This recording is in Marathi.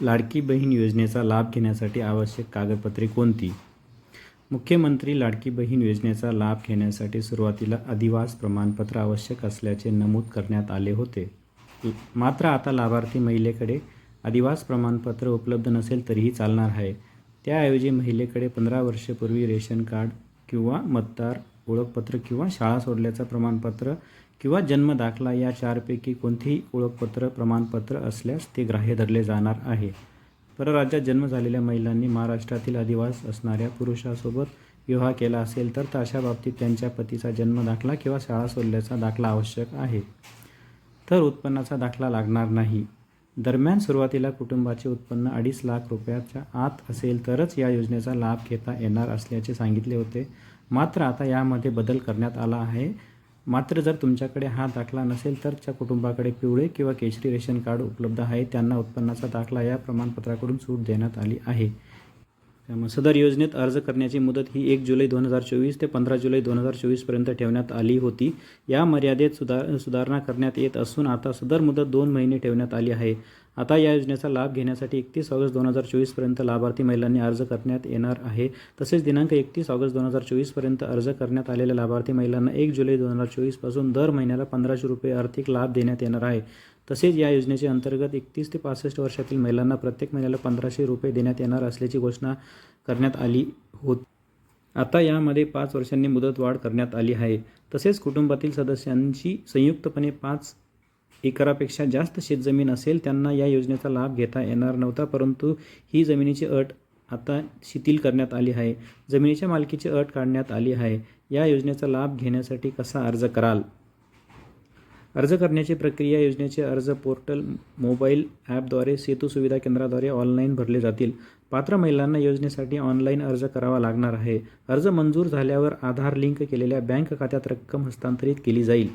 लाडकी बहीण योजनेचा लाभ घेण्यासाठी आवश्यक कागदपत्रे कोणती? मुख्यमंत्री लाडकी बहीण योजनेचा लाभ घेण्यासाठी सुरुवातीला अधिवास प्रमाणपत्र आवश्यक असल्याचे नमूद करण्यात आले होते. मात्र आता लाभार्थी महिलेकडे अधिवास प्रमाणपत्र उपलब्ध नसेल तरीही चालणार आहे. त्याऐवजी महिलेकडे 15 वर्षे रेशन कार्ड किंवा मतदार ओळखपत्र किंवा शाळा सोडल्याचं प्रमाणपत्र किंवा जन्म दाखला या 4पैकी कोणतेही ओळखपत्र प्रमाणपत्र असल्यास ते ग्राह्य धरले जाणार आहे. परराज्यात जन्म झालेल्या महिलांनी महाराष्ट्रातील अधिवास असणाऱ्या पुरुषासोबत विवाह केला असेल तर अशा बाबतीत त्यांच्या पतीचा जन्म दाखला किंवा शाळा सोडल्याचा दाखला आवश्यक आहे. तर उत्पन्नाचा दाखला लागणार नाही. दरम्यान सुरुवातीला कुटुंबाचे उत्पन्न 2.5 लाख रुपयाच्या आत असेल तरच या योजनेचा लाभ घेता येणार असल्याचे सांगितले होते. मात्र आता यामध्ये बदल करण्यात आला आहे. मात्र जर तुमच्याकडे हा दाखला नसेल तर ज्या कुटुंबाकडे पिवळे किंवा केशरी रेशन कार्ड उपलब्ध आहे त्यांना उत्पन्नाचा दाखला या प्रमाणपत्राकडून सूट देण्यात आली आहे. त्यामुळे सदर योजनेत अर्ज करण्याची मुदत ही 1 जुलै 2024 ते 15 जुलै 2024 पर्यंत ठेवण्यात आली होती. या मर्यादेत सुधारणा करण्यात येत असून आता सदर मुदत 2 महिने ठेवण्यात आली आहे. आता या योजनेचा लाभ घेण्यासाठी 31 ऑगस्ट 2024 पर्यंत लाभार्थी महिलांनी अर्ज करण्यात येणार आहे. तसेच दिनांक 31 ऑगस्ट 2024 पर्यंत अर्ज करण्यात आलेल्या लाभार्थी महिलांना 1 जुलै 2024 पासून दर महिन्याला 1500 रुपये आर्थिक लाभ देण्यात येणार आहे. तसेच या योजनेच्या अंतर्गत 31 ते 65 वर्षातील महिलांना प्रत्येक महिन्याला 1500 रुपये देण्यात येणार असल्याची घोषणा करण्यात आली होती. आता यामध्ये 5 वर्षांनी मुदतवाढ करण्यात आली आहे. तसेच कुटुंबातील सदस्यांची संयुक्तपणे 5 एकरापेक्षा जास्त शेतजमीन असेल त्यांना या योजनेचा लाभ घेता येणार नव्हता, परंतु ही जमिनीची अट आता शिथिल करण्यात आली आहे. जमिनीच्या मालकीची अट काढण्यात आली आहे. या योजनेचा लाभ घेण्यासाठी कसा अर्ज कराल? अर्ज करण्याची प्रक्रिया योजनेचे अर्ज पोर्टल मोबाईल ॲपद्वारे सेतू सुविधा केंद्राद्वारे ऑनलाईन भरले जातील. पात्र महिलांना योजनेसाठी ऑनलाईन अर्ज करावा लागणार आहे. अर्ज मंजूर झाल्यावर आधार लिंक केलेल्या बँक खात्यात रक्कम हस्तांतरित केली जाईल.